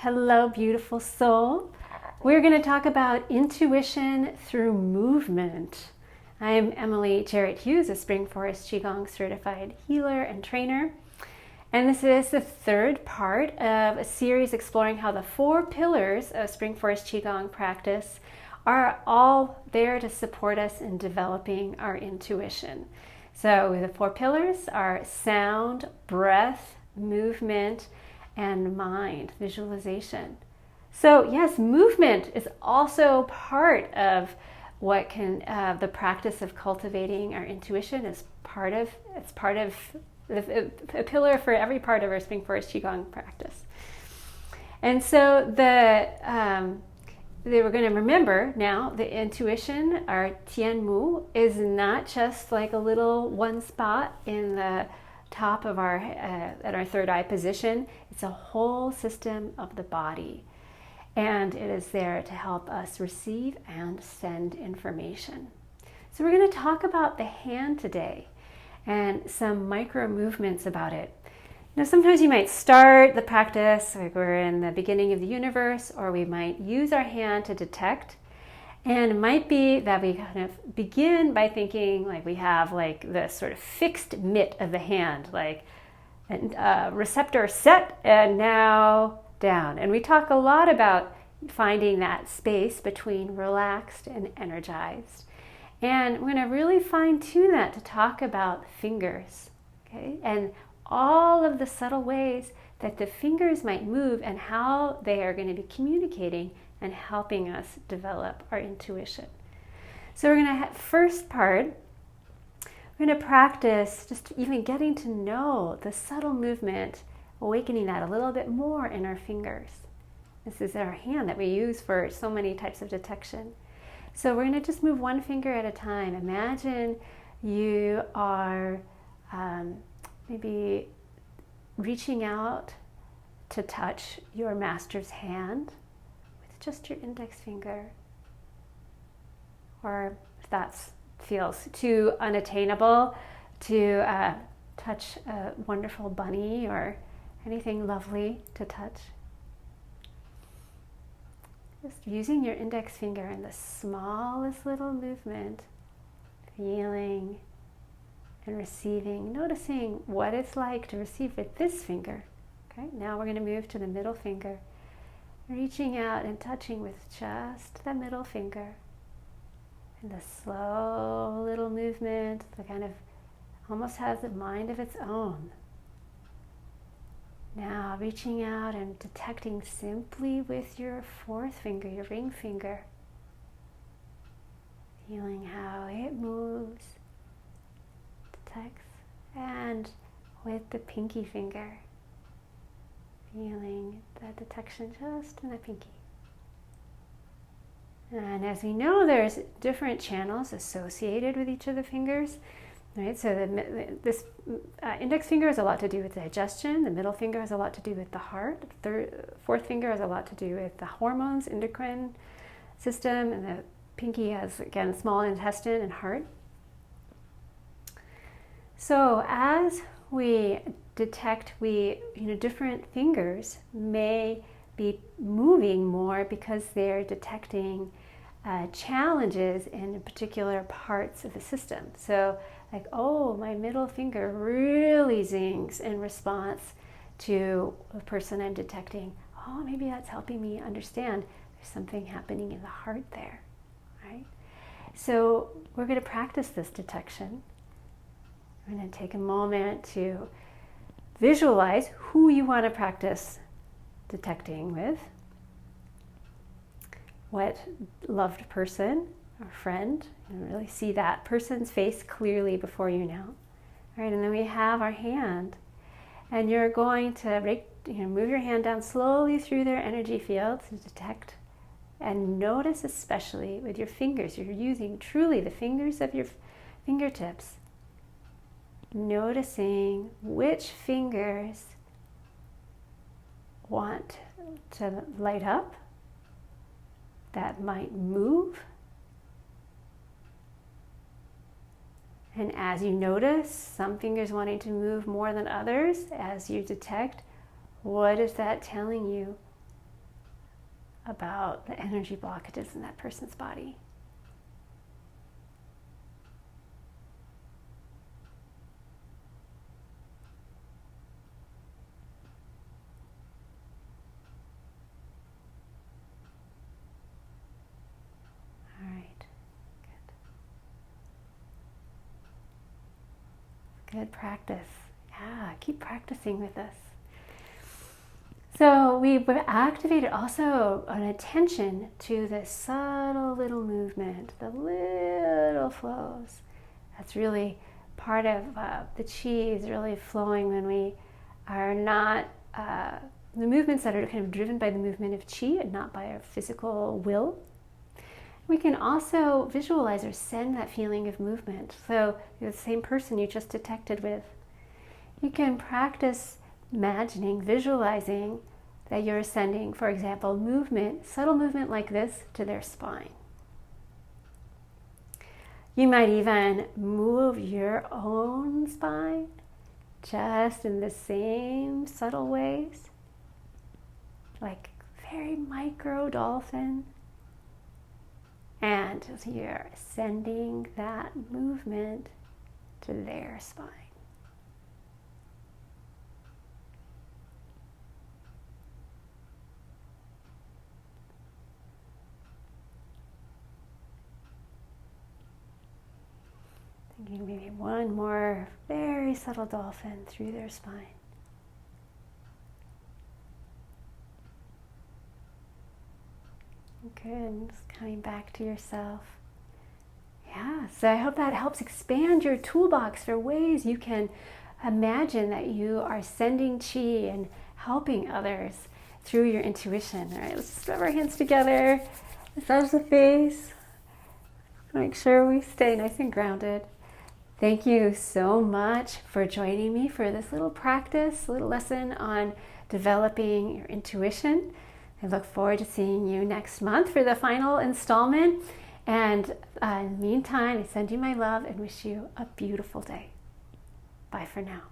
Hello, beautiful soul. We're going to talk about intuition through movement. I am Emily Jarrett Hughes, a Spring Forest Qigong certified healer and trainer. And this is the third part of a series exploring how the 4 pillars of Spring Forest Qigong practice are all there to support us in developing our intuition. So the 4 pillars are sound, breath, movement, and mind, visualization. So yes, movement is also part of what can the practice of cultivating our intuition is part of. It's part of a pillar for every part of our Spring Forest Qigong practice. And so they were going to remember now the intuition, our Tian Mu, is not just like a little one spot in the top of our at our third eye position. It's a whole system of the body, and it is there to help us receive and send information. So we're going to talk about the hand today and some micro movements about it. Now, sometimes you might start the practice like we're in the beginning of the universe, or we might use our hand to detect. And it might be that we kind of begin by thinking like we have like the sort of fixed mitt of the hand, like a receptor set and now down. And we talk a lot about finding that space between relaxed and energized. And we're going to really fine tune that to talk about fingers, okay? And all of the subtle ways that the fingers might move and how they are going to be communicating and helping us develop our intuition. So we're going to have first part, we're going to practice just even getting to know the subtle movement, awakening that a little bit more in our fingers. This is our hand that we use for so many types of detection. So we're going to just move one finger at a time. Imagine you are maybe reaching out to touch your master's hand with just your index finger. Or if that feels too unattainable, to touch a wonderful bunny or anything lovely to touch. Just using your index finger in the smallest little movement, feeling and receiving, noticing what it's like to receive with this finger. Okay, now we're going to move to the middle finger, reaching out and touching with just the middle finger. And the slow little movement that kind of almost has a mind of its own. Now reaching out and detecting simply with your 4th finger, your ring finger. Feeling how it moves, detects, and with the pinky finger. Feeling the detection just in the pinky. And as we know, there's different channels associated with each of the fingers. Right, so this index finger has a lot to do with digestion. The middle finger has a lot to do with the heart. The 4th finger has a lot to do with the hormones, endocrine system, and the pinky has, again, small intestine and heart. So as we detect, different fingers may be moving more because they're detecting challenges in particular parts of the system. So like, oh, my middle finger really zings in response to the person I'm detecting. Oh, maybe that's helping me understand there's something happening in the heart there, right? So we're going to practice this detection. We're going to take a moment to visualize who you want to practice detecting with. What loved person or friend, and really see that person's face clearly before you now. All right, and then we have our hand, and you're going to move your hand down slowly through their energy field to detect, and notice especially with your fingers. You're using truly the fingers of your fingertips, noticing which fingers want to light up, that might move. And as you notice, some fingers wanting to move more than others, as you detect, what is that telling you about the energy blockages in that person's body. All right, good practice. Yeah, keep practicing with us. So we've activated also an attention to the subtle little movement, the little flows. That's really part of the chi is really flowing when we are not, the movements that are kind of driven by the movement of chi and not by our physical will. We can also visualize or send that feeling of movement. So the same person you just detected with, you can practice imagining, visualizing that you're sending, for example, movement, subtle movement like this to their spine. You might even move your own spine just in the same subtle ways, like very micro dolphin. And you're sending that movement to their spine. Thinking maybe one more very subtle dolphin through their spine. Good, just coming back to yourself. Yeah, so I hope that helps expand your toolbox for ways you can imagine that you are sending chi and helping others through your intuition. All right, let's just rub our hands together, massage the face, make sure we stay nice and grounded. Thank you so much for joining me for this little practice, little lesson on developing your intuition. I look forward to seeing you next month for the final installment. And in the meantime, I send you my love and wish you a beautiful day. Bye for now.